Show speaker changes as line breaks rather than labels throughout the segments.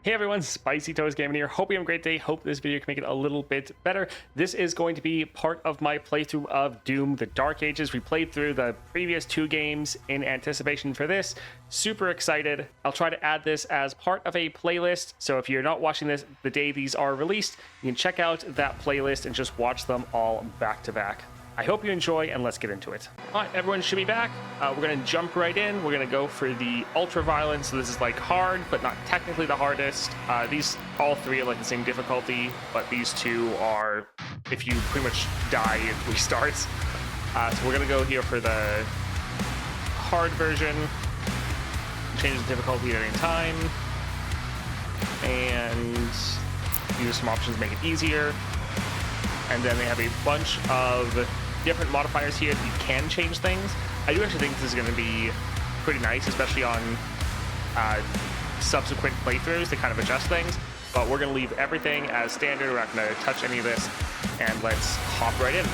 Hey everyone, Spicy Toast Gaming here. Hope you have a great day. Hope this video can make it a little bit better. This is going to be part of my playthrough of Doom: The Dark Ages. We played through the previous 2 games in anticipation for this. Super excited. I'll try to add this as part of a playlist. So if you're not watching this the day these are released, you can check out that playlist and just watch them all back to back. I hope you enjoy, and let's get into it. All right, everyone should be back. We're going to jump right in. We're going to go for the ultra violent. So this is like hard, but not technically the hardest. These all 3 are like the same difficulty, but these 2 are if you pretty much die, it restarts. So we're going to go here for the hard version. Change the difficulty at any time. And use some options to make it easier. And then they have a bunch of different modifiers here. You can change things. I do actually think this is going to be pretty nice, especially on subsequent playthroughs to kind of adjust things. But we're going to leave everything as standard. We're not going to touch any of this. And let's hop right in.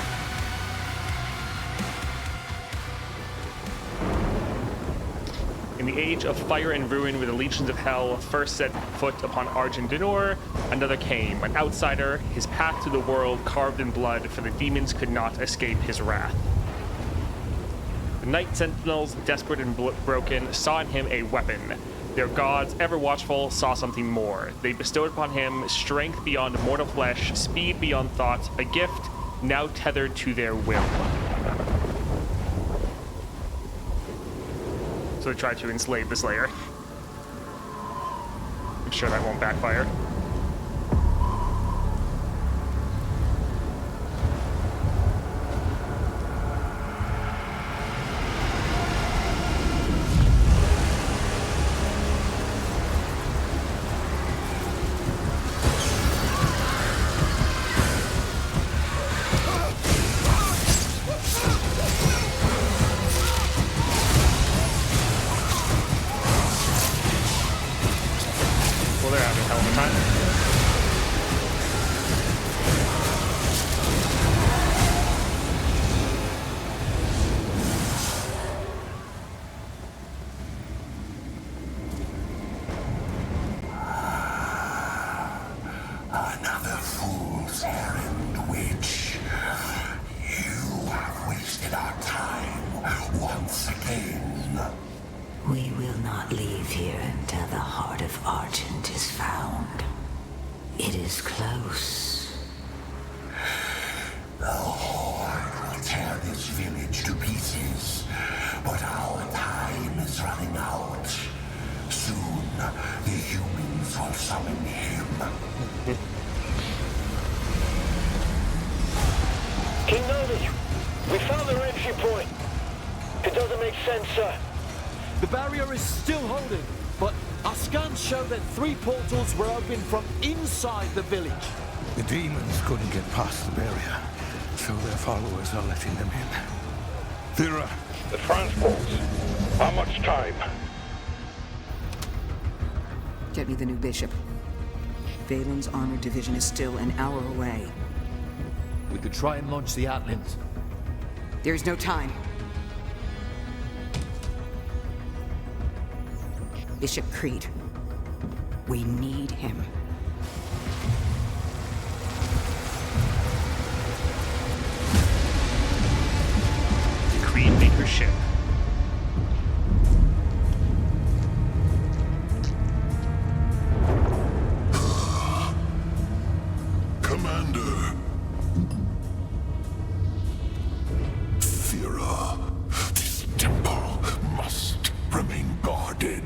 In the age of fire and ruin, where the legions of hell first set foot upon Argent D'Nur, another came, an outsider, his path to the world carved in blood, for the demons could not escape his wrath. The Night Sentinels, desperate and broken, saw in him a weapon. Their gods, ever watchful, saw something more. They bestowed upon him strength beyond mortal flesh, speed beyond thought, a gift now tethered to their will. So they try to enslave the Slayer. I'm sure that won't backfire.
Another fool's errand, witch. You have wasted our time once again.
We will not leave here until the heart of Argent is found. It is close.
The Horde will tear this village to pieces, but our time is running out. Soon, the humans will summon him.
King Nodi, we found their entry point. It doesn't make sense, sir.
The barrier is still holding, but our scans show that 3 portals were opened from inside the village.
The demons couldn't get past the barrier, so their followers are letting them in. Thera.
The transports. How much time?
Get me the new bishop. Valen's armored division is still an hour away.
We could try and launch the Atlands.
There's no time. Bishop Creed. We need him.
Creed Maker ship.
Commander. Thera, this temple must remain guarded.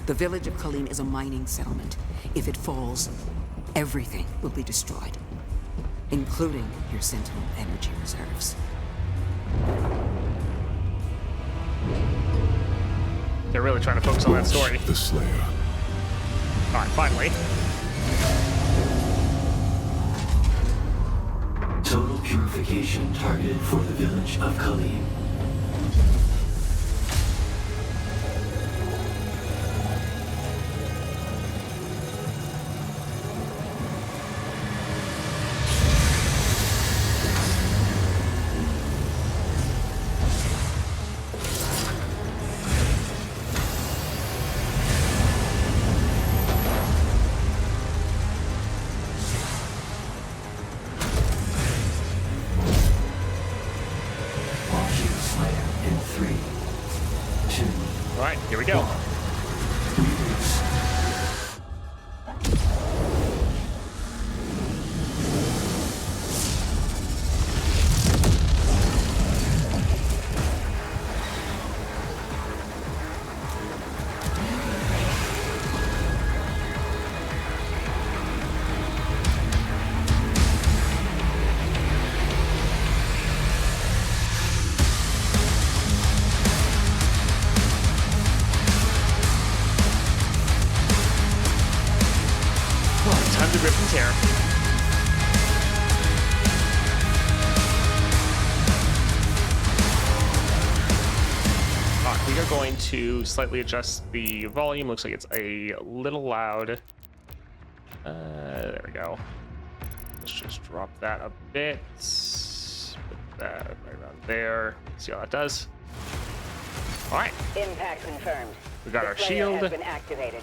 The village of Khalim is a mining settlement. If it falls, everything will be destroyed, including your Sentinel energy reserves.
They're really trying to focus on that story.
The Slayer.
All right, finally.
Total purification targeted for the village of Khalim.
Tons of rip and tear. We are going to slightly adjust the volume. Looks like it's a little loud. There we go. Let's just drop that a bit. Put that right around there. See how that does. All right.
Impact confirmed.
We got our
Displayer
shield.
has been activated.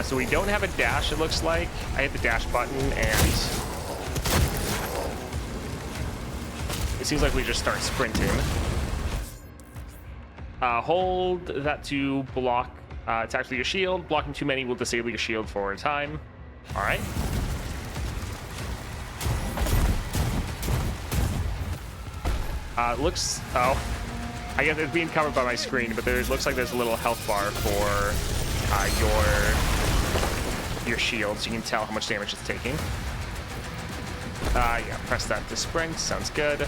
So we don't have a dash, it looks like. I hit the dash button and it seems like we just start sprinting. Hold that to block attach to your shield. Blocking too many will disable your shield for a time. All right. Looks, oh, I guess it's being covered by my screen, but there looks like there's a little health bar for your shield, so you can tell how much damage it's taking. Yeah, press that to sprint. Sounds good.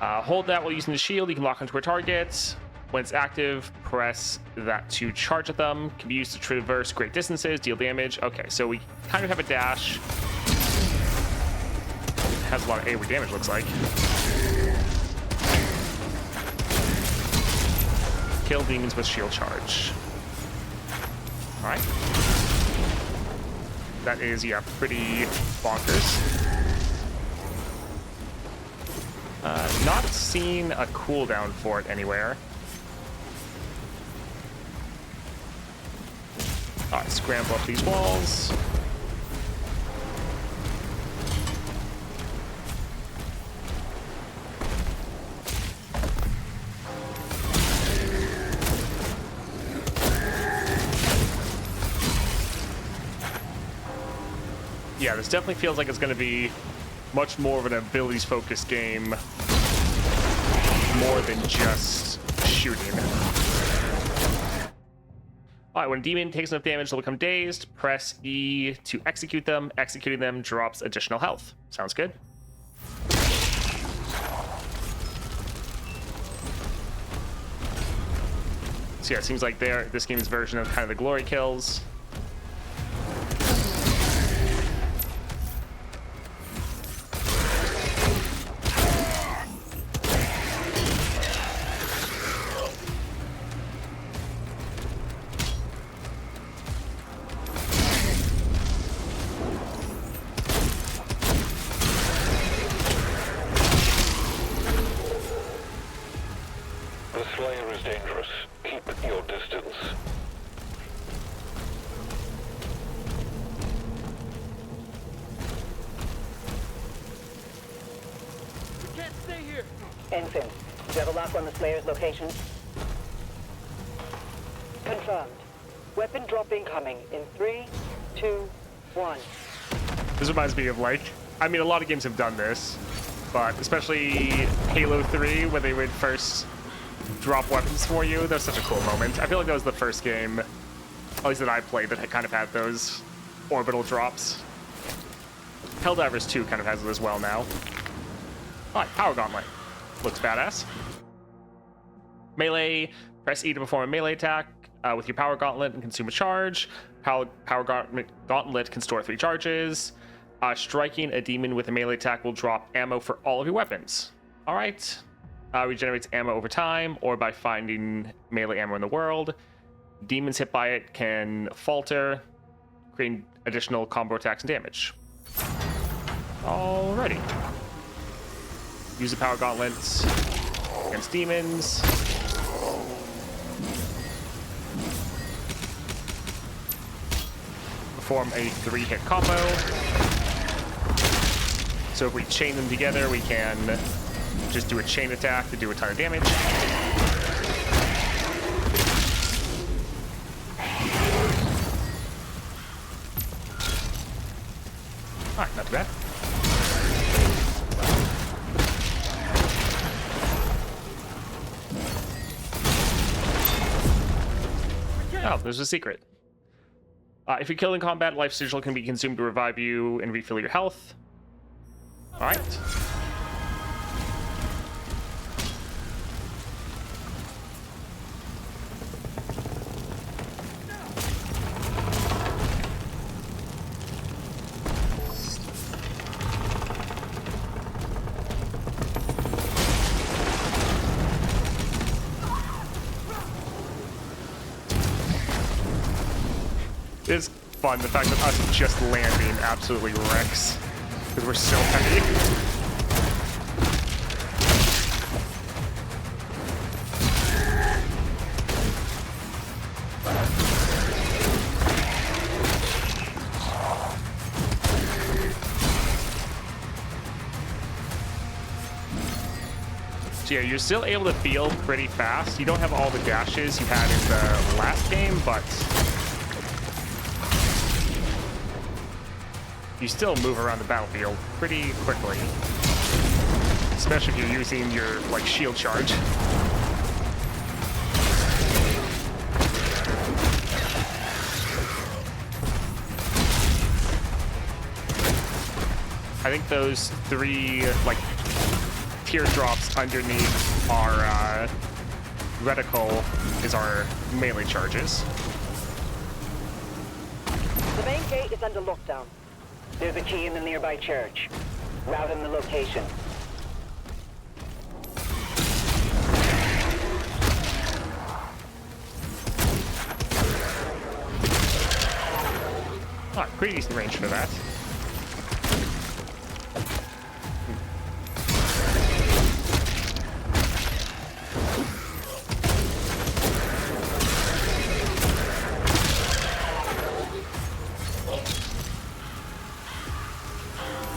Hold that while using the shield. You can lock onto a target. When it's active, press that to charge at them. Can be used to traverse great distances, deal damage. Okay, so we kind of have a dash. Has a lot of AoE damage, looks like. Kill demons with shield charge. All right. That is, yeah, pretty bonkers. Not seeing a cooldown for it anywhere. All right, scramble up these walls. Yeah, this definitely feels like it's going to be much more of an abilities-focused game, more than just shooting. All right, when a demon takes enough damage, they'll become dazed. Press E to execute them. Executing them drops additional health. Sounds good. So yeah, it seems like this game's version of kind of the glory kills.
Ensign, do you have a lock on the Slayer's location? Confirmed. Weapon drop incoming in 3, 2, 1.
This reminds me of, like, I mean, a lot of games have done this, but especially Halo 3, when they would first drop weapons for you. That was such a cool moment. I feel like that was the first game, at least that I played, that kind of had those orbital drops. Helldivers 2 kind of has it as well now. All right, Power Gauntlet. Looks badass. Melee, press E to perform a melee attack with your Power Gauntlet and consume a charge. Power Gauntlet can store 3 charges. Striking a demon with a melee attack will drop ammo for all of your weapons. All right. Regenerates ammo over time or by finding melee ammo in the world. Demons hit by it can falter, creating additional combo attacks and damage. Alrighty. Use the Power Gauntlet against demons. Perform a 3-hit combo. So if we chain them together, we can just do a chain attack to do a ton of damage. Alright, not too bad. Oh, there's a secret. If you're killed in combat, life sigil can be consumed to revive you and refill your health. All right. It's fun, the fact that us just landing absolutely wrecks. Because we're so heavy. So yeah, you're still able to feel pretty fast. You don't have all the dashes you had in the last game, but you still move around the battlefield pretty quickly. Especially if you're using your, like, shield charge. I think those 3, like, teardrops underneath our reticle is our melee charges.
The main gate is under lockdown. There's a key in the nearby church. Route in the location.
Ah, pretty decent range for that.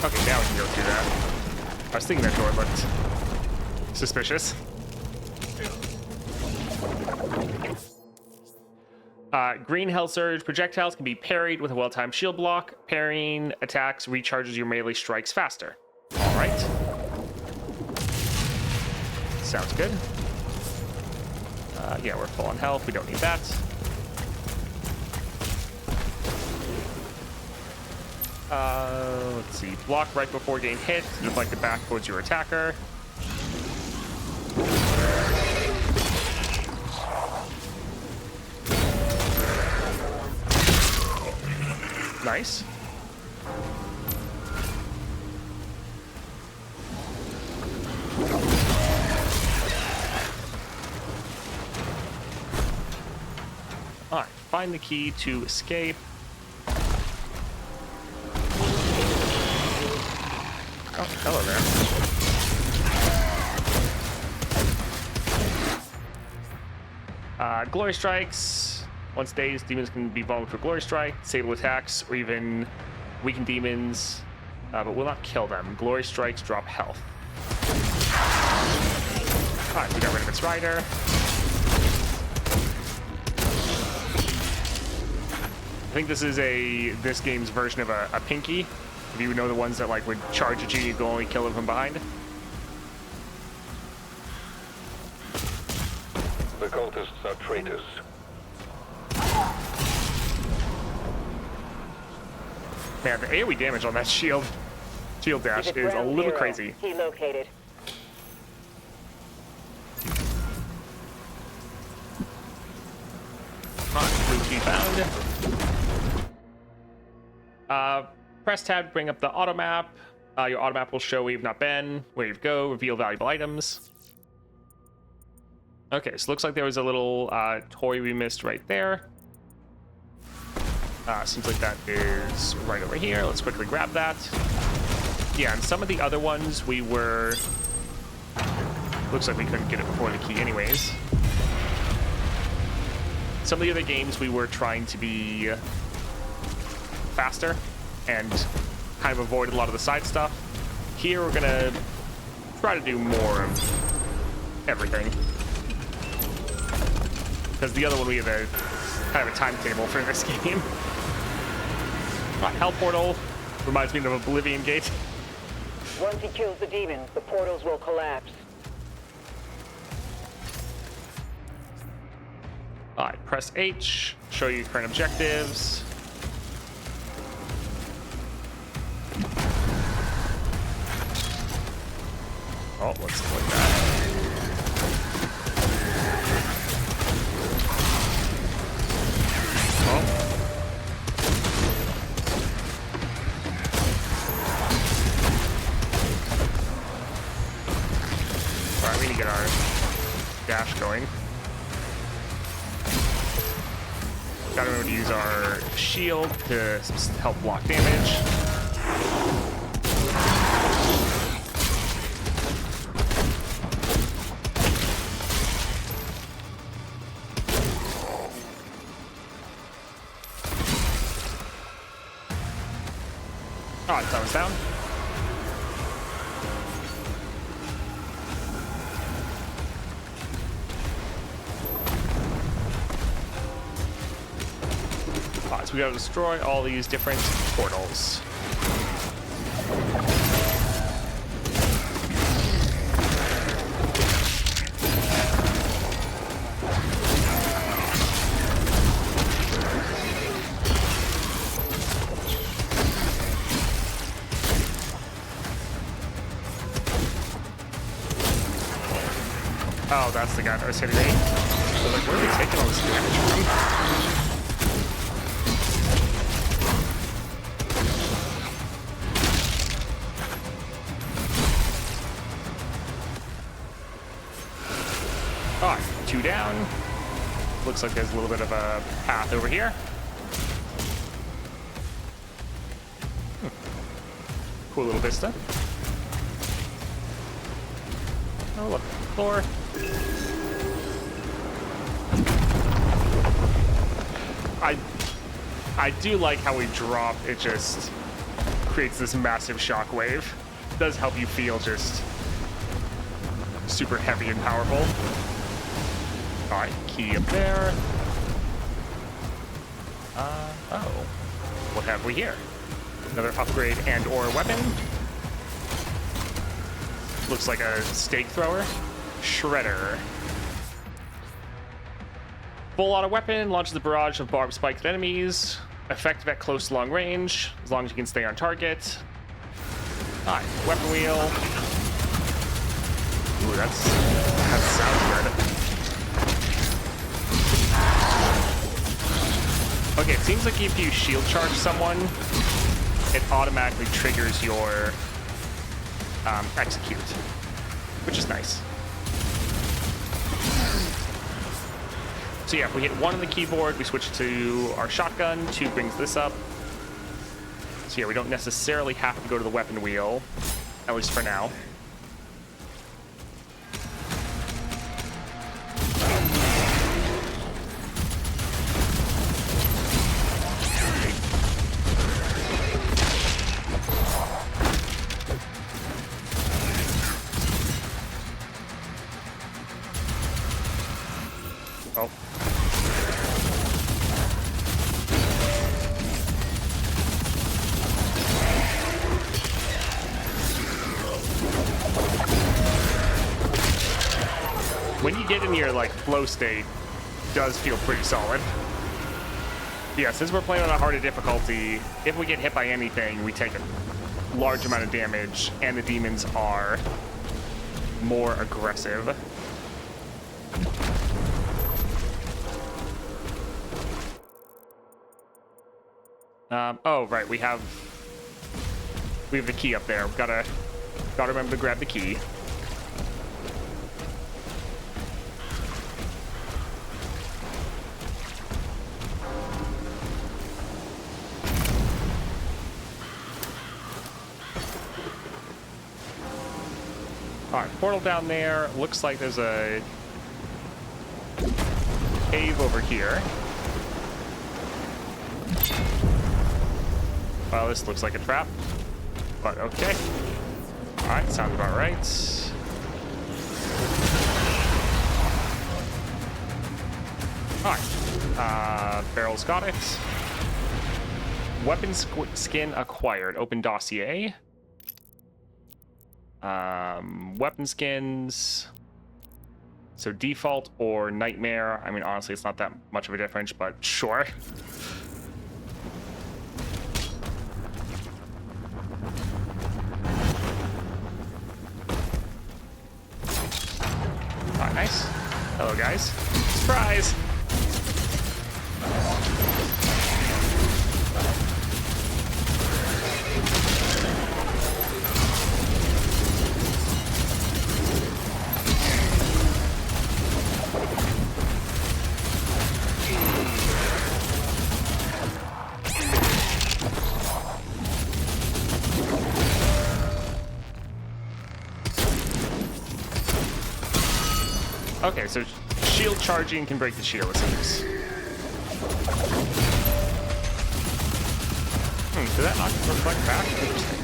Okay, now we can go through that. I was thinking that door looked suspicious. Green Hell Surge projectiles can be parried with a well-timed shield block. Parrying attacks recharges your melee strikes faster. All right. Sounds good. Yeah, we're full on health. We don't need that. Let's see. Block right before getting hit. Deflect it back towards your attacker. Nice. All right. Find the key to escape. Oh, hello there. Glory Strikes. Once dazed, demons can be vulnerable to Glory Strike, disable attacks, or even weaken demons, but will not kill them. Glory Strikes drop health. Alright, we got rid of its rider. I think this is this game's version of a Pinky. If you know the ones that like would charge at you, you can only kill them from behind.
The cultists are traitors.
Man, the AoE damage on that shield dash is a little crazy.
Key located.
Blue key found. Press tab to bring up the auto map. Your auto map will show where you've not been, where you go, reveal valuable items. Okay, so looks like there was a little toy we missed right there. Seems like that is right over here. Let's quickly grab that. Yeah, and some of the other ones we were... Looks like we couldn't get it before the key anyways. Some of the other games we were trying to be faster and kind of avoid a lot of the side stuff. Here we're gonna try to do more of everything. Because the other one we have a kind of a timetable for this game. Hell Portal reminds me of Oblivion Gate.
Once he kills the demons, the portals will collapse.
Alright, press H, show you current objectives. Oh, let's avoid that. Oh. Alright, we need to get our dash going. Gotta remember to use our shield to help block damage. Oh, that was down. So we gotta destroy all these different portals. Oh, that's the guy that was hitting me. I was like, where are they taking all this damage from? Oh, 2 down. Looks like there's a little bit of a path over here. Cool little vista. Oh, look, floor. I do like how we drop. It just creates this massive shockwave. It does help you feel just super heavy and powerful. All right, key up there. Oh, what have we here? Another upgrade and or weapon. Looks like a stake thrower. Shredder. Full auto weapon, launches a barrage of barbed spiked enemies. Effective at close to long range, as long as you can stay on target. Alright, weapon wheel. Ooh, that sounds good. Okay, it seems like if you shield charge someone, it automatically triggers your execute, which is nice. So yeah, if we hit 1 on the keyboard, we switch to our shotgun. 2 brings this up. So yeah, we don't necessarily have to go to the weapon wheel, at least for now. Oh. When you get in your like flow state, it does feel pretty solid. Yeah, since we're playing on a harder difficulty, if we get hit by anything, we take a large amount of damage, and the demons are more aggressive. Oh, right, we have the key up there. Gotta remember to grab the key. All right, portal down there. Looks like there's a cave over here. Well, this looks like a trap, but okay. All right, sounds about right. All right, Barrel's got it. Weapon skin acquired. Open dossier. Weapon skins. So default or nightmare. I mean, honestly, it's not that much of a difference, but sure. Oh, nice. Hello, guys. Surprise! Okay, so shield charging can break the shield, it seems. Did that not reflect back? Interesting.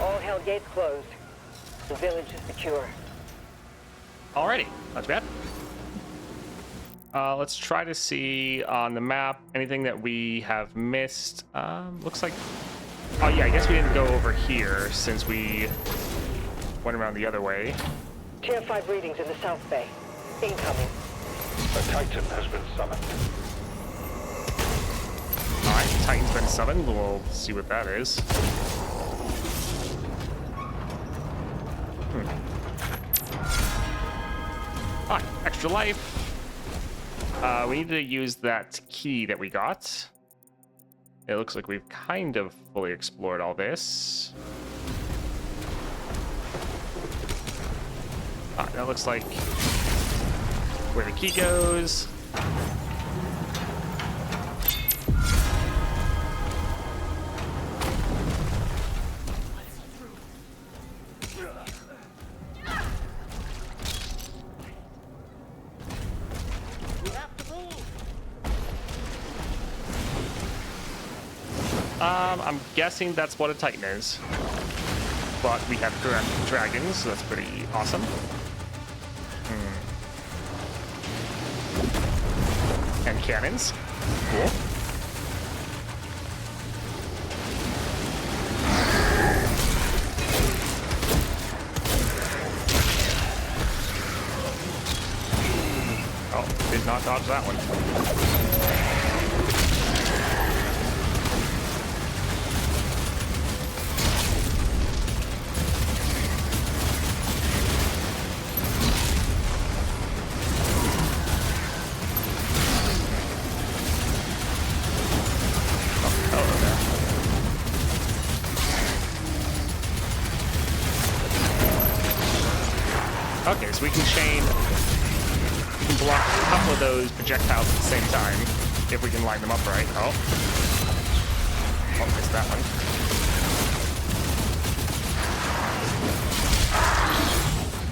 All hell gates closed. The village is secure.
Alrighty, not too bad. Let's try to see on the map anything that we have missed. Looks like... Oh yeah, I guess we didn't go over here since we went around the other way.
Tier 5 readings in the South Bay. Incoming.
A Titan has been summoned.
Alright, Titan's been summoned. We'll see what that is. Alright, extra life. We need to use that key that we got. It looks like we've kind of fully explored all this. That looks like where the key goes. I'm guessing that's what a Titan is. But we have dragons, so that's pretty awesome. And cannons. Cool. Oh, did not dodge that one. Okay, so we can block a couple of those projectiles at the same time if we can line them up right. Oh, missed that one.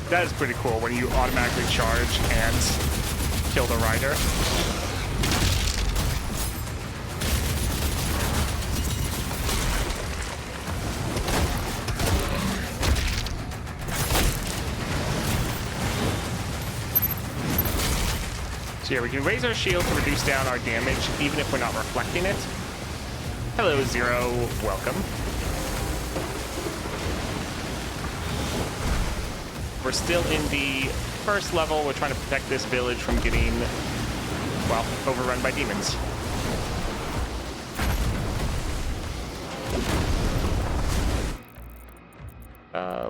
That is pretty cool when you automatically charge and kill the rider. So yeah, we can raise our shield to reduce down our damage, even if we're not reflecting it. Hello, Zero. Welcome. We're still in the first level. We're trying to protect this village from getting, well, overrun by demons.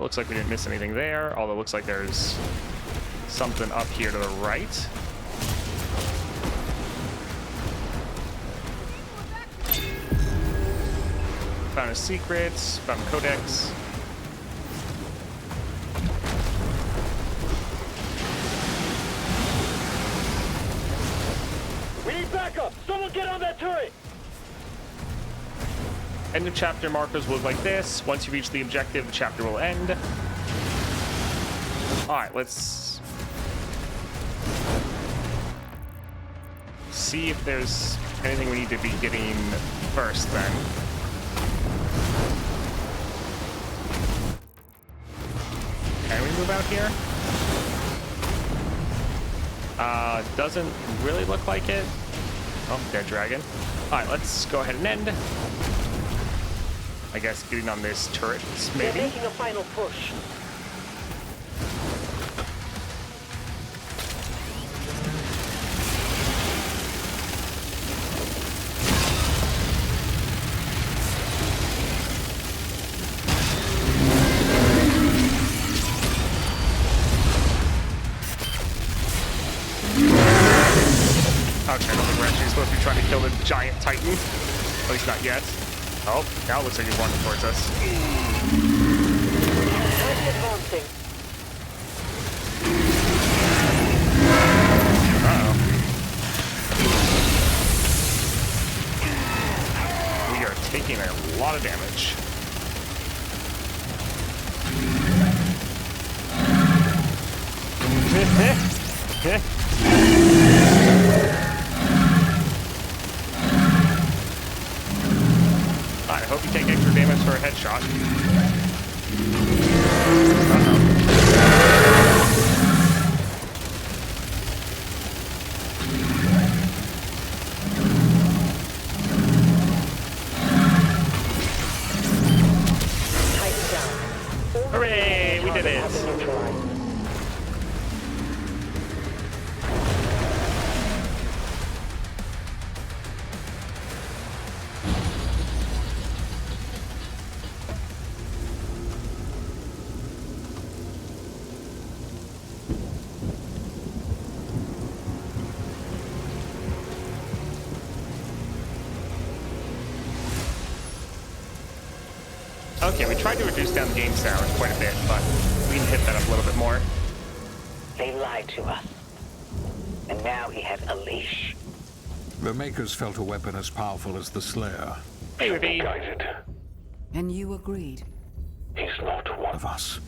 Looks like we didn't miss anything there, although it looks like there's something up here to the right. Found a secret, found a codex.
We need backup! Someone get on that turret!
End of chapter markers will look like this. Once you reach the objective, the chapter will end. Alright, let's see if there's anything we need to be getting first then. Can we move out here? Doesn't really look like it. Oh, dead dragon. Alright, let's go ahead and end. I guess getting on this turret, maybe?
They're making a final push.
Okay, I don't think we're actually supposed to be trying to kill the giant titan. At least not yet. Oh, now it looks like he's walking towards us.
Advancing.
Uh-oh. taking a lot of damage. I hope you take extra damage for a headshot. Hooray! We did it! Okay, we tried to reduce down the game sound quite a bit, but we can hit that up a little bit more.
They lied to us. And now he has a leash.
The Makers felt a weapon as powerful as the Slayer.
Hey, Ruby.
Guided.
And you agreed.
He's not one
Of us.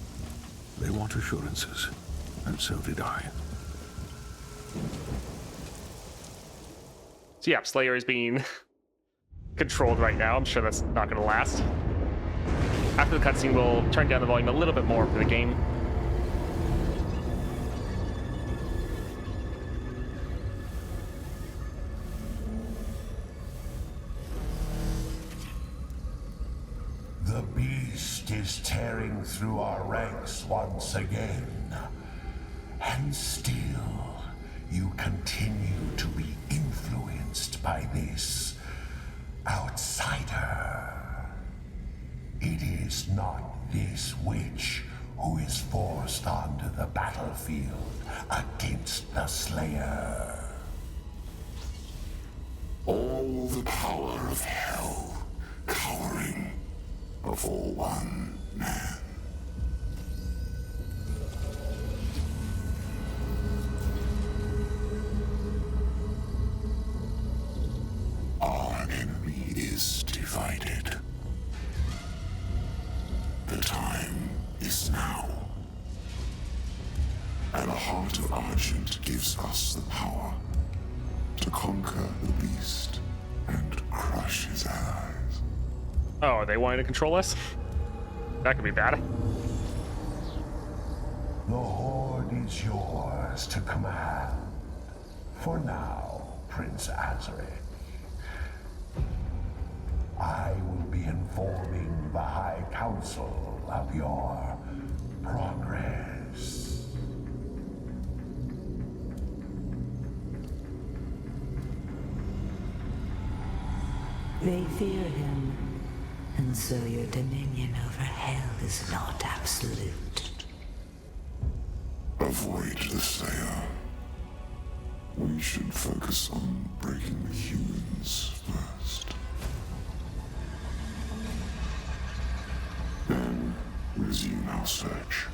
They want assurances, and so did I.
So yeah, Slayer is being controlled right now. I'm sure that's not going to last. After the cutscene, we'll turn down the volume a little bit more for the game.
The beast is tearing through our ranks once again. And still, you continue to be influenced by this outsider. It is not this witch who is forced onto the battlefield against the Slayer. All the power of hell cowering before one man. Our enemy is divided. The time is now. And the heart of Argent gives us the power to conquer the beast and crush his allies.
Oh, are they wanting to control us? That could be bad.
The Horde is yours to command. For now, Prince Azaric. I will be informing the High Council of your progress.
They fear him, and so your dominion over hell is not absolute.
Avoid the Slayer. We should focus on breaking the humans first. Then resume our search.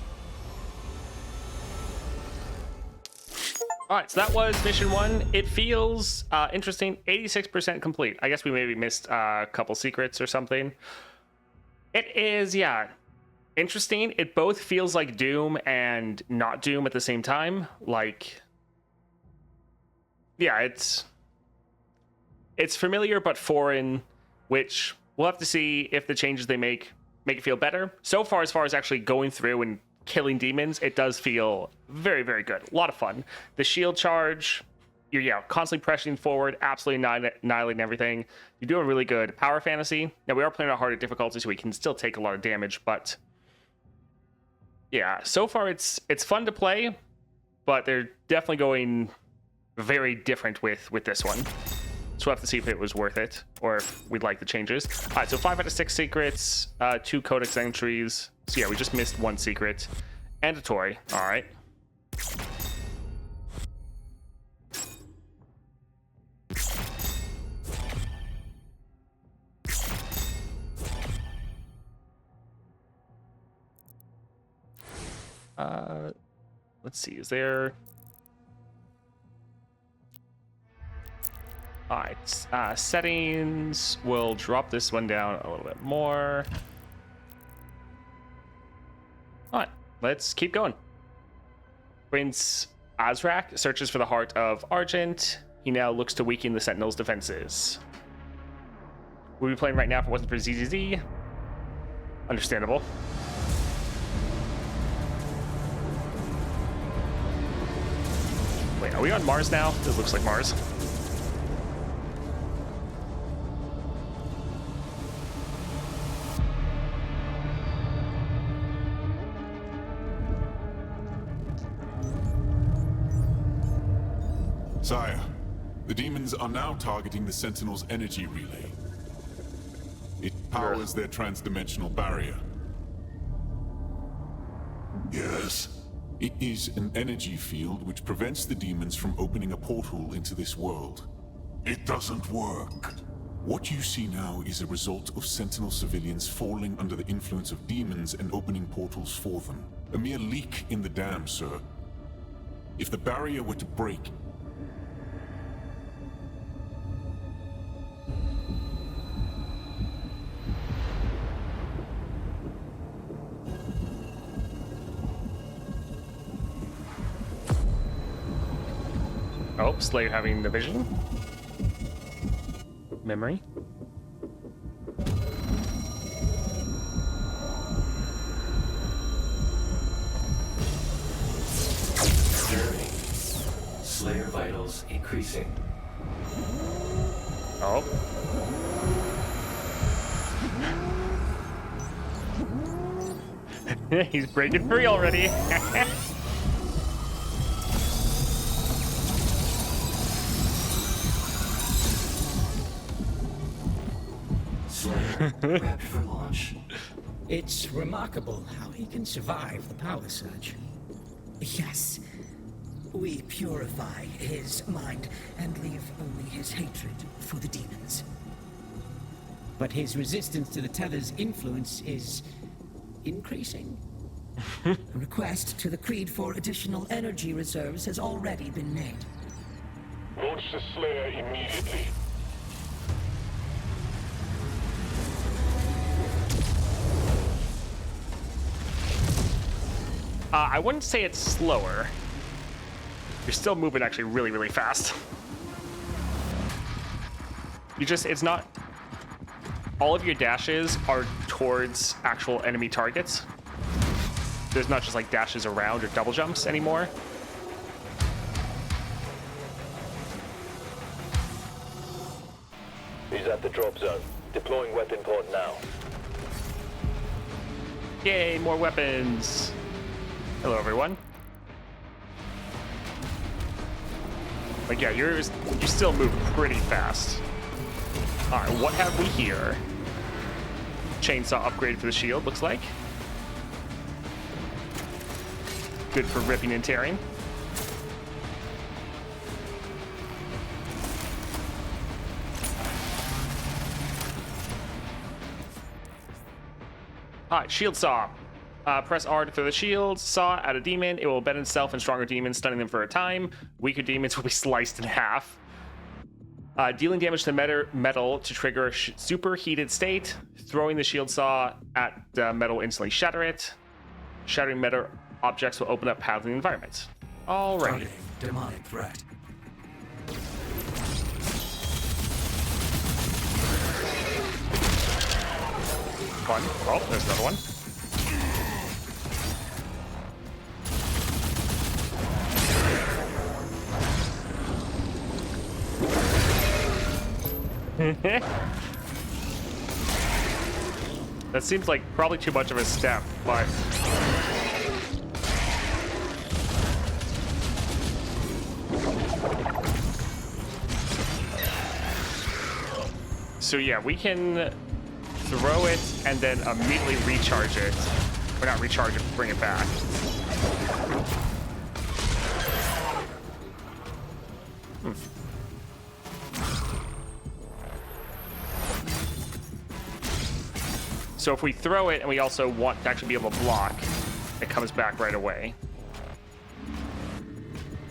All right, so that was mission 1. It feels interesting. 86% complete. I guess we maybe missed a couple secrets or something. It is, yeah, interesting. It both feels like Doom and not Doom at the same time. Like, yeah, it's familiar but foreign, which we'll have to see if the changes they make it feel better. So far as actually going through and killing demons, it does feel very, very good. A lot of fun. The shield charge, you're constantly pressing forward, absolutely annihilating everything. You're doing really good. Power fantasy. Now, we are playing on harder difficulty, so we can still take a lot of damage, but yeah, so far it's fun to play, but they're definitely going very different with this one. So we'll have to see if it was worth it, or if we'd like the changes. All right, so 5 out of 6 secrets, 2 codex entries. So yeah, we just missed 1 secret. And a toy. All right. Let's see, is there... All right, settings. We'll drop this one down a little bit more. All right, let's keep going. Prince Azrak searches for the heart of Argent. He now looks to weaken the Sentinel's defenses. We'll be playing right now for Wasn't for ZZZ. Understandable. Wait, are we on Mars now? This looks like Mars.
Sire, the demons are now targeting the Sentinel's energy relay. It powers their transdimensional barrier.
Yes?
It is an energy field which prevents the demons from opening a portal into this world.
It doesn't work.
What you see now is a result of Sentinel civilians falling under the influence of demons and opening portals for them. A mere leak in the dam, sir. If the barrier were to break,
Oh, Slayer having the vision. Memory.
Observing. Slayer vitals increasing.
Oh. He's breaking free already.
Prepped for launch.
It's remarkable how he can survive the power surge. Yes. We purify his mind and leave only his hatred for the demons. But his resistance to the Tether's influence is increasing. A request to the Creed for additional energy reserves has already been made.
Launch the Slayer immediately.
I wouldn't say it's slower. You're still moving actually really, really fast. It's not, all of your dashes are towards actual enemy targets. There's not just like dashes around or double jumps anymore.
He's at the drop zone. Deploying weapon pod now.
Yay, more weapons. Hello, everyone. Like, yeah, you still move pretty fast. All right, what have we here? Chainsaw upgrade for the shield, looks like. Good for ripping and tearing. All right, shield saw. Press R to throw the shield. Saw at a demon. It will bend itself and stronger demons, stunning them for a time. Weaker demons will be sliced in half. Dealing damage to metal to trigger a superheated state. Throwing the shield saw at metal will instantly shatter it. Shattering metal objects will open up paths in the environment. Alrighty.
Targeting demonic threat.
Fun. Oh, there's another one. That seems like probably too much of a step, but so yeah, we can throw it and then immediately recharge it. Or not recharge it, bring it back. So if we throw it and we also want to actually be able to block, it comes back right away.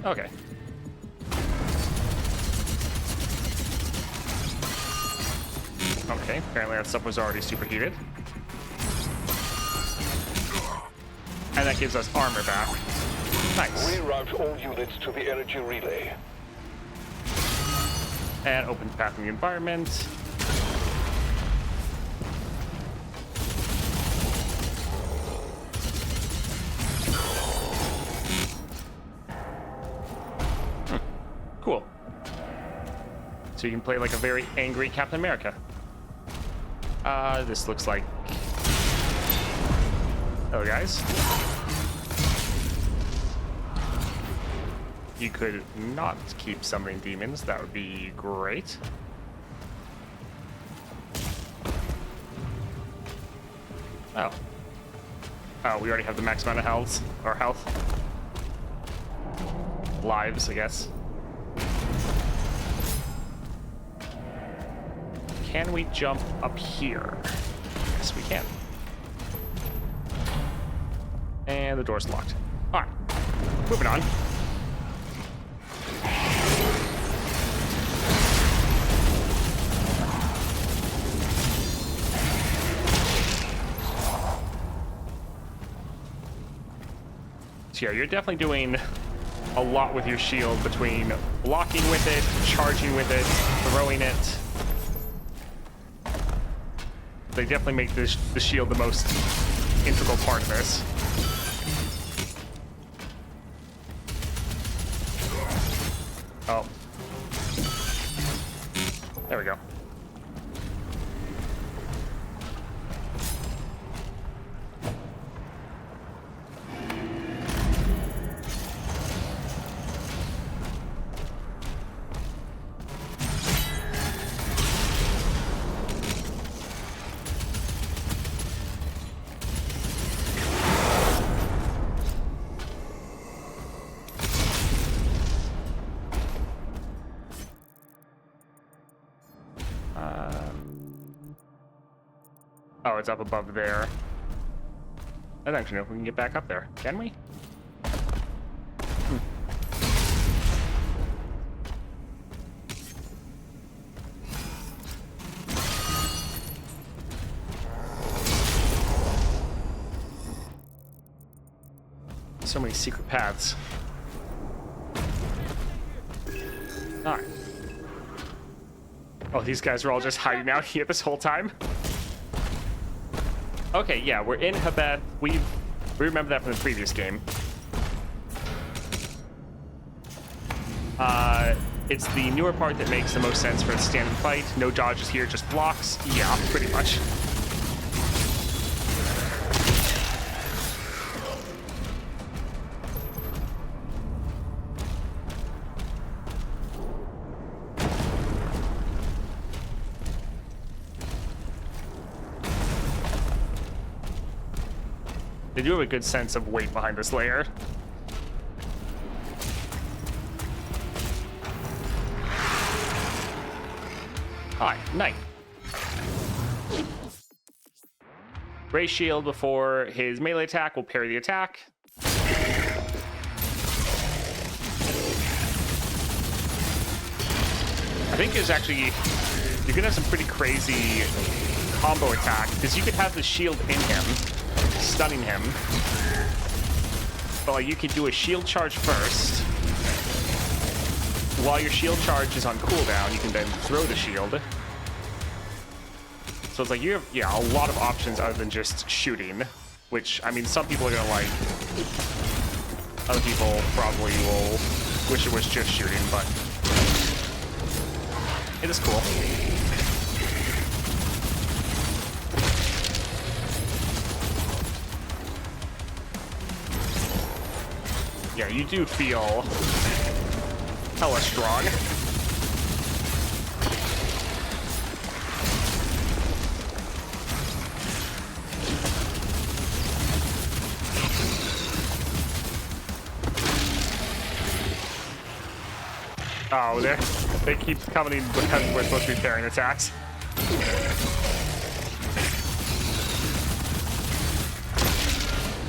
Okay. Okay, apparently that stuff was already superheated. And that gives us armor back. Nice.
Reroute all units to the energy relay.
And opens path in the environment. Cool. So you can play like a very angry Captain America. This looks like... Hello, guys. You could not keep summoning demons. That would be great. Oh. Oh, we already have the max amount of health, or health. Lives, I guess. Can we jump up here? Yes, we can. And the door's locked. All right, moving on. So yeah, you're definitely doing a lot with your shield between blocking with it, charging with it, throwing it. They definitely make the shield the most integral part of this. Oh. There we go. Oh, it's up above there. I don't actually know if we can get back up there. Can we? So many secret paths. Alright. Oh, these guys are all just hiding out here this whole time? Okay, yeah, we're in Habeth. We remember that from the previous game. It's the newer part that makes the most sense for a standard fight. No dodges here, just blocks. Yeah, pretty much. They do have a good sense of weight behind this layer. Hi, Knight. Ray shield before his melee attack will parry the attack. I think it's actually, you're gonna have some pretty crazy combo attack because you could have the shield in him, stunning him, but like you could do a shield charge first. While your shield charge is on cooldown, you can then throw the shield. So it's like you have, yeah, a lot of options other than just shooting, which, I mean, some people are gonna like. Other people probably will wish it was just shooting, but it is cool. Yeah, you do feel hella strong. Oh, they keep coming in because we're supposed to be parrying attacks.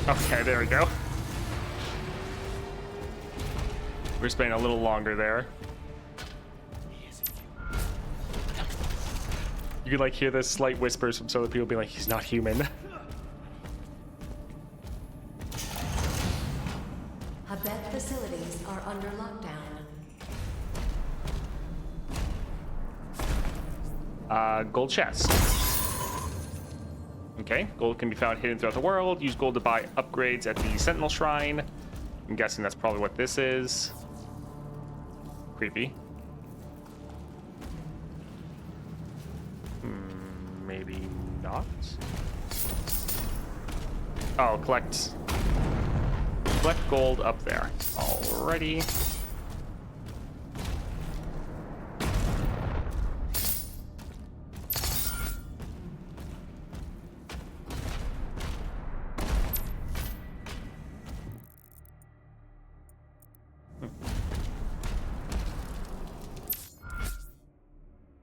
Okay, there we go. We're spending a little longer there. You can like hear the slight whispers from some other people being like, he's not human.
Habet facilities are under lockdown.
Gold chest. Okay, gold can be found hidden throughout the world. Use gold to buy upgrades at the Sentinel Shrine. I'm guessing that's probably what this is. Creepy. Maybe not. Oh, collect gold up there. Alrighty.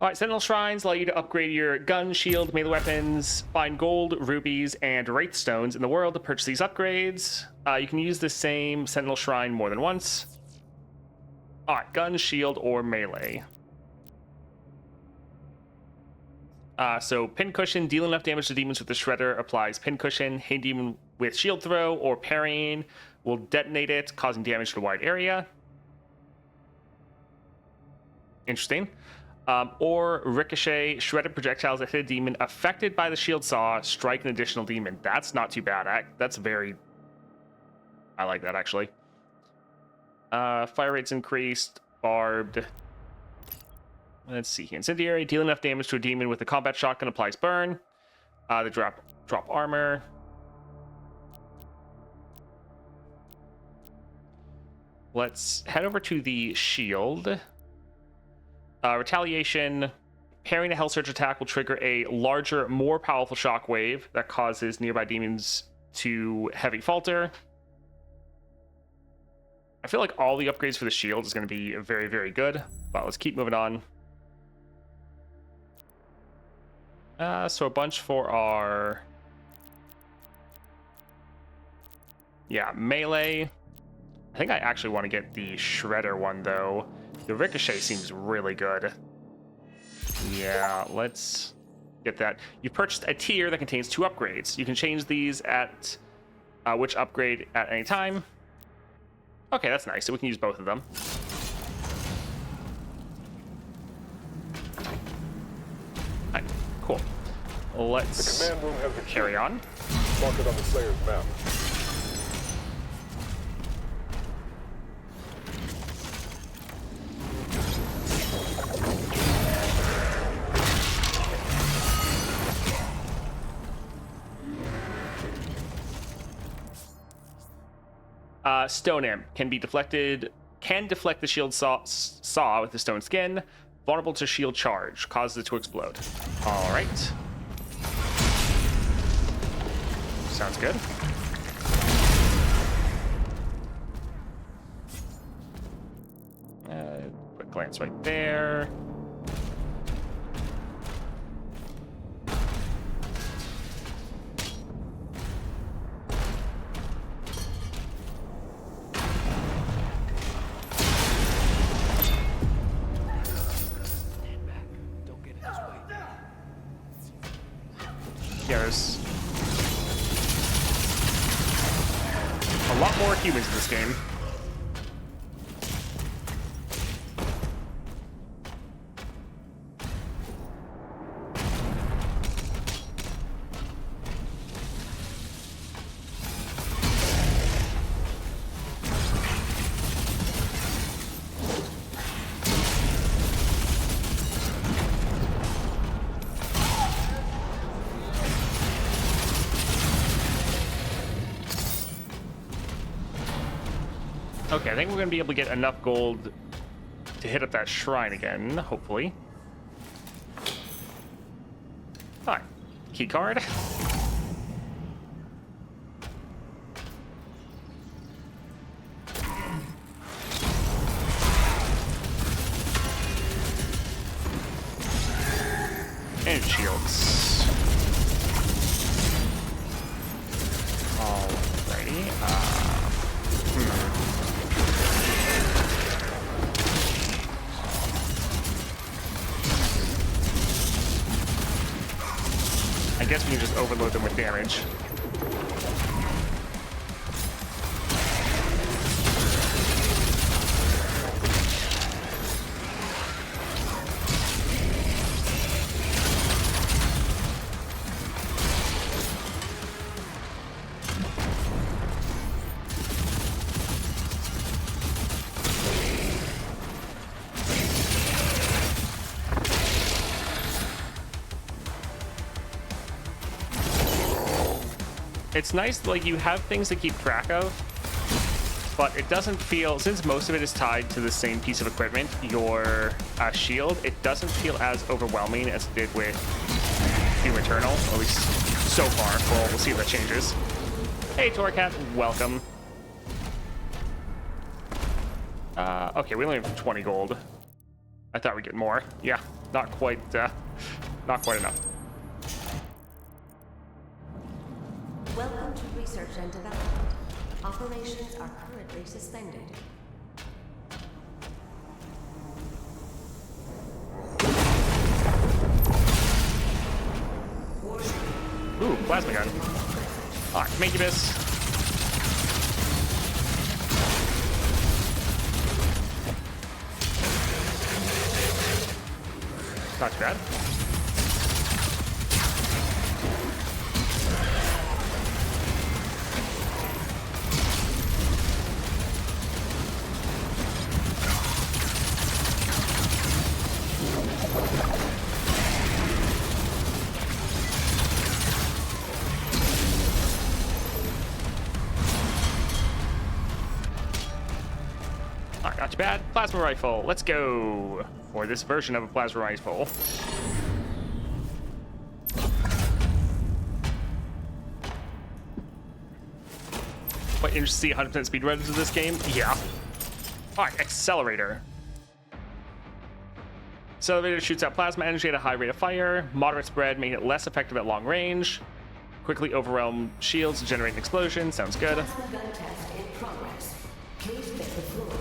Alright, Sentinel Shrines allow you to upgrade your gun, shield, melee weapons, find gold, rubies, and wraith stones in the world to purchase these upgrades. You can use the same Sentinel Shrine more than once. Alright, gun, shield, or melee. So Pincushion, deal enough damage to demons with the Shredder, applies Pincushion. Hit demon with shield throw or parrying will detonate it, causing damage to a wide area. Interesting. Or Ricochet, shredded projectiles that hit a demon affected by the shield saw, strike an additional demon. That's not too bad. That's very... I like that, actually. Fire rate's increased. Barbed. Let's see. Incendiary, deal enough damage to a demon with a combat shotgun, applies burn. The drop armor. Let's head over to the shield. Retaliation, parrying a Hell Surge attack will trigger a larger, more powerful shockwave that causes nearby demons to heavy falter. I feel like all the upgrades for the shield is going to be very, very good, but let's keep moving on. So a bunch for our... Yeah, melee. I think I actually want to get the Shredder one, though. The Ricochet seems really good. Yeah, let's get that. You purchased a tier that contains 2 upgrades. You can change these at which upgrade at any time. Okay, that's nice. So we can use both of them. Right, cool. Let's
the command room has a
carry on.
Mark it on the Slayer's map.
Stone Imp can deflect the shield saw with the stone skin. Vulnerable to shield charge, causes it to explode. All right. Sounds good. Quick glance right there. Yeah, there's a lot more humans in this game. Okay, I think we're going to be able to get enough gold to hit up that shrine again, hopefully. Alright, key card. And shields. Alrighty, I guess we can just overload them with damage. It's nice, like, you have things to keep track of, but it doesn't feel, since most of it is tied to the same piece of equipment, your shield, it doesn't feel as overwhelming as it did with Doom Eternal, at least so far. We'll see if that changes. Hey, Torcat, welcome. Okay, we only have 20 gold. I thought we'd get more. Yeah, not quite enough.
Welcome to Research and Development. Operations are currently suspended.
Ooh, plasma gun. Ah, Incubus. Not too bad. Not too bad. Plasma rifle. Let's go. Or this version of a plasma rifle. Quite interested to see 100% speedruns of this game. Yeah. Alright, accelerator. Accelerator shoots out plasma energy at a high rate of fire. Moderate spread, making it less effective at long range. Quickly overwhelm shields to generate an explosion. Sounds good.
Plasma gun test in progress. Please hit the floor.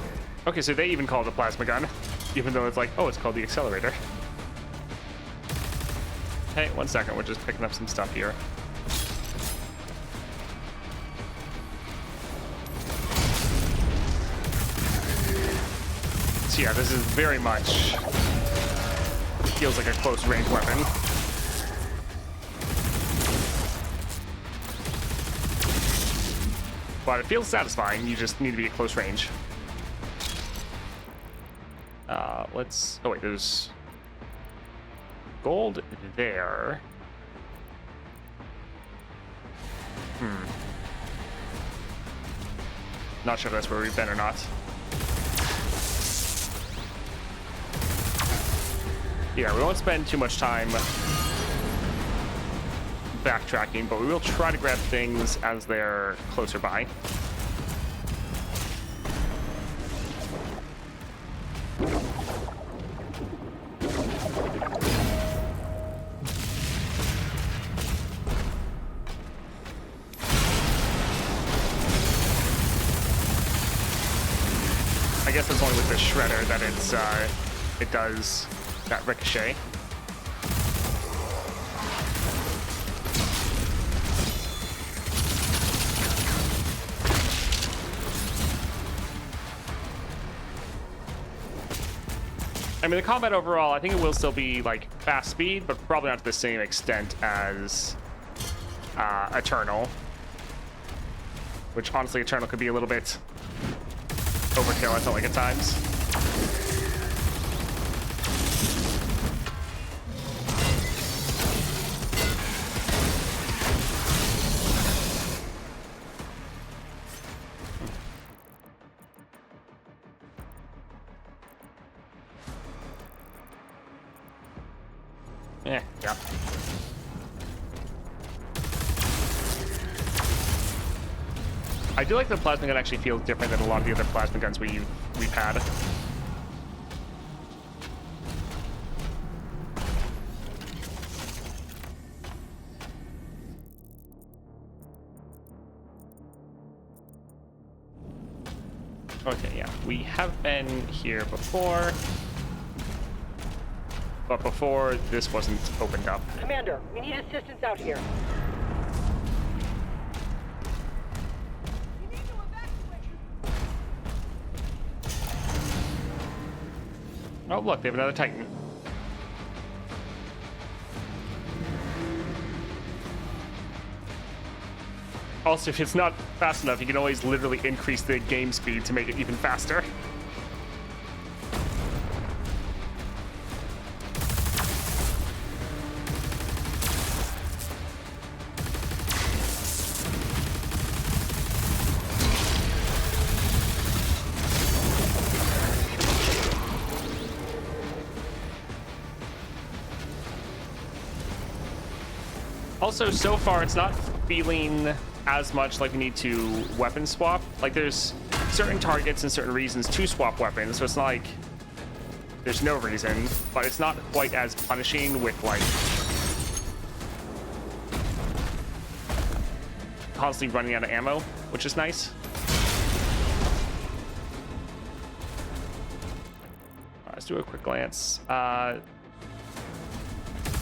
Okay, so they even call it a plasma gun, even though it's like, oh, it's called the accelerator. Hey, 1 second, we're just picking up some stuff here. So yeah, this is very much, feels like a close range weapon. But it feels satisfying, you just need to be at close range. Let's, oh wait, there's gold there. Not sure if that's where we've been or not. Yeah, we won't spend too much time backtracking, but we will try to grab things as they're closer by. I guess it's only with the shredder that it does that ricochet. I mean, the combat overall, I think it will still be like fast speed, but probably not to the same extent as Eternal. Which honestly, Eternal could be a little bit overkill, I felt like at times. Yeah. I do like the plasma gun actually feels different than a lot of the other plasma guns we've had. Okay, yeah, we have been here before. but before this wasn't opened up.
Commander, we need assistance out here.
Oh, look, they have another Titan. Also, if it's not fast enough, you can always literally increase the game speed to make it even faster. Also, so far, it's not feeling as much like we need to weapon swap. Like, there's certain targets and certain reasons to swap weapons, so it's not like there's no reason, but it's not quite as punishing with, like, constantly running out of ammo, which is nice. Let's do a quick glance. I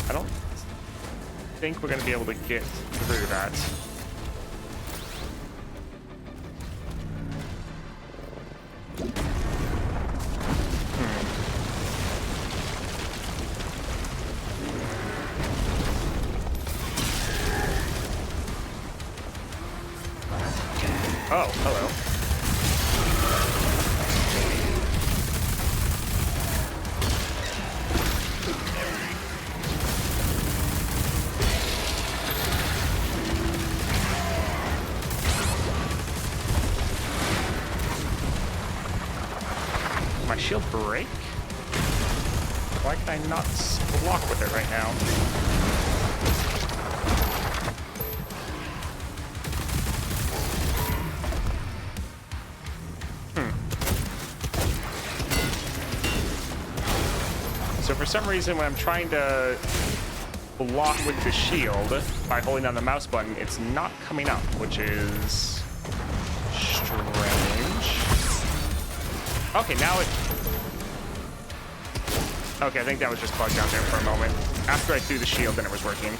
don't think we're going to be able to get through that. Oh, hello. My shield break? Why can I not block with it right now? So for some reason, when I'm trying to block with the shield by holding down the mouse button, it's not coming up, which is strange. Okay, now it... Okay, I think that was just bugged out there for a moment. After I threw the shield, then it was working.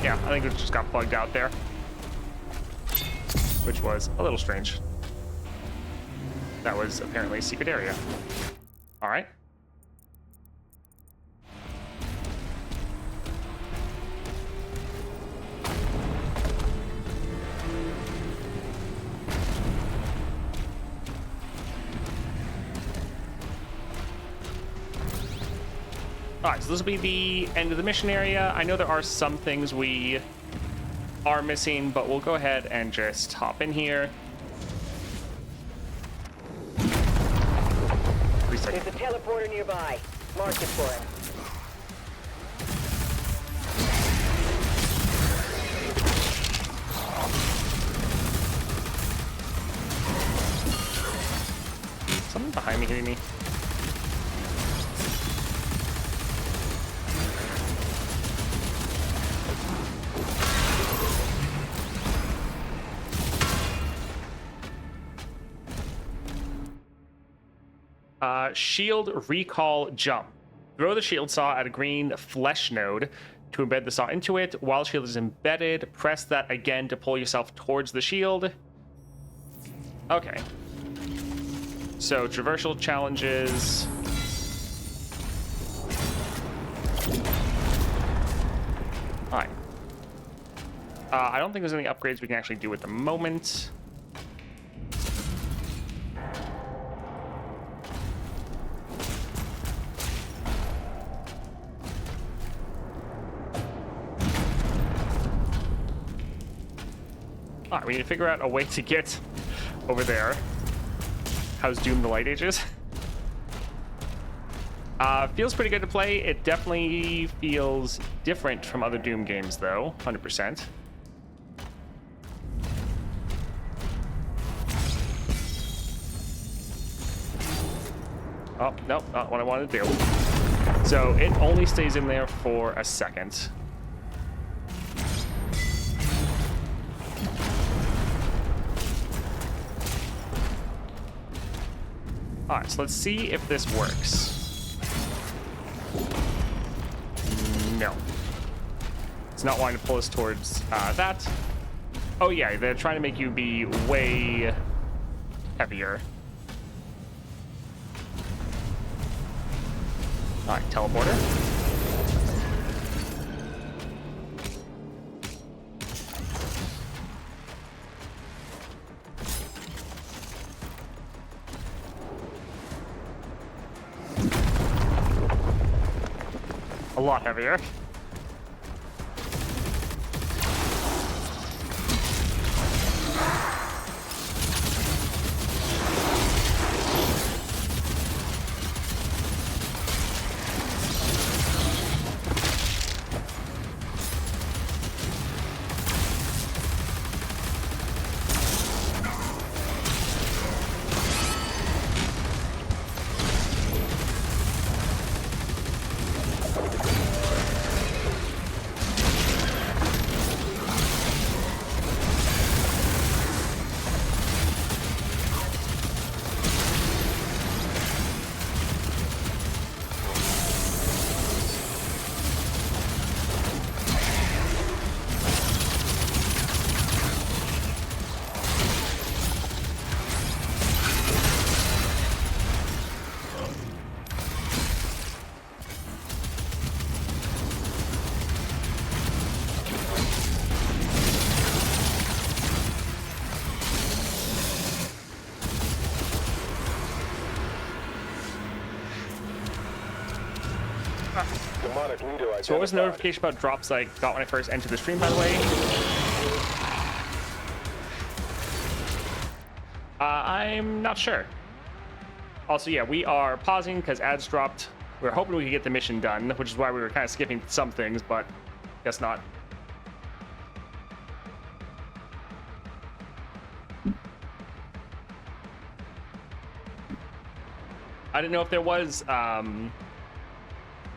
Yeah, I think it just got bugged out there, which was a little strange. That was apparently a secret area. All right. Alright, so this will be the end of the mission area. I know there are some things we are missing, but we'll go ahead and just hop in here.
There's a teleporter nearby. Mark it for him.
Something behind me hitting me. Shield recall jump. Throw the shield saw at a green flesh node to embed the saw into it. While shield is embedded, press that again to pull yourself towards the shield. Okay. So traversal challenges. Alright. I don't think there's any upgrades we can actually do at the moment. Alright, we need to figure out a way to get over there. How's Doom the Light Ages? Feels pretty good to play. It definitely feels different from other Doom games, though. 100%. Oh, no, not what I wanted to do. So it only stays in there for a second. All right, so let's see if this works. No. It's not wanting to pull us towards that. Oh yeah, they're trying to make you be way heavier. All right, teleporter. A lot heavier. So what was the notification about drops I got when I first entered the stream, by the way? I'm not sure. Also, yeah, we are pausing because ads dropped. We were hoping we could get the mission done, which is why we were kind of skipping some things, but guess not. I didn't know if there was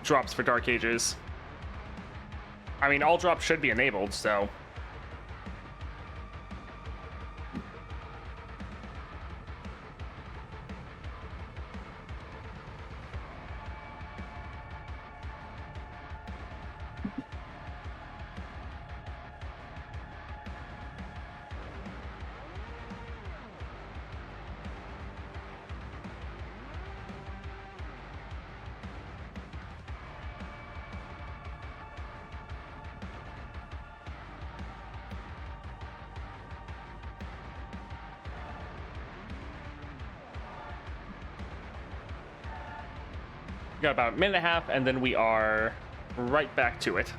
drops for Dark Ages. I mean, all drops should be enabled, so. We got about a minute and a half, and then we are right back to it.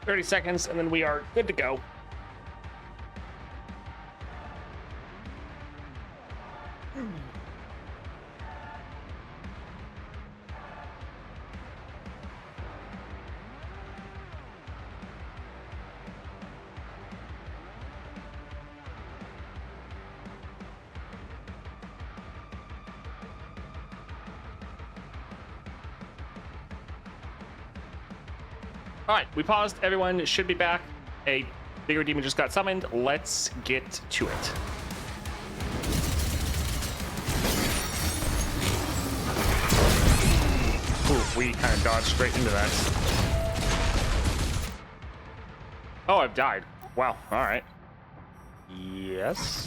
$30 and then we are good to go. All right, we paused. Everyone should be back. A bigger demon just got summoned. Let's get to it. Ooh, we kind of dodged straight into that. Oh, I've died. Wow. All right. Yes.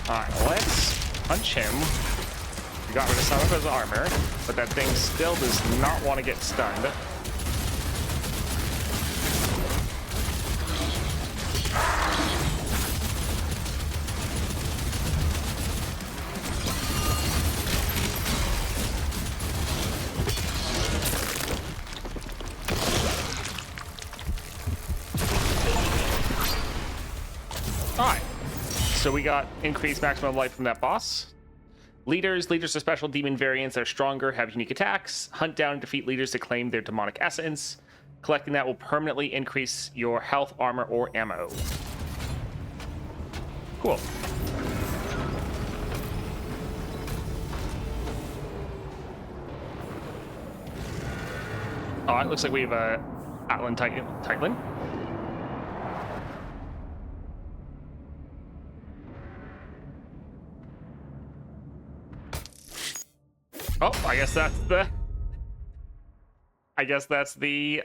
Alright, let's punch him. We got rid of some of his armor, but that thing still does not want to get stunned. Alright. So we got increased maximum life from that boss. Leaders are special demon variants that are stronger, have unique attacks. Hunt down and defeat leaders to claim their demonic essence. Collecting that will permanently increase your health, armor, or ammo. Cool. Oh, it looks like we have a Atlan Titan. Oh, I guess that's the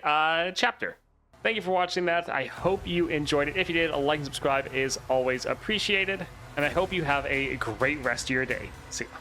chapter. Thank you for watching that. I hope you enjoyed it. If you did, a like and subscribe is always appreciated. And I hope you have a great rest of your day. See ya.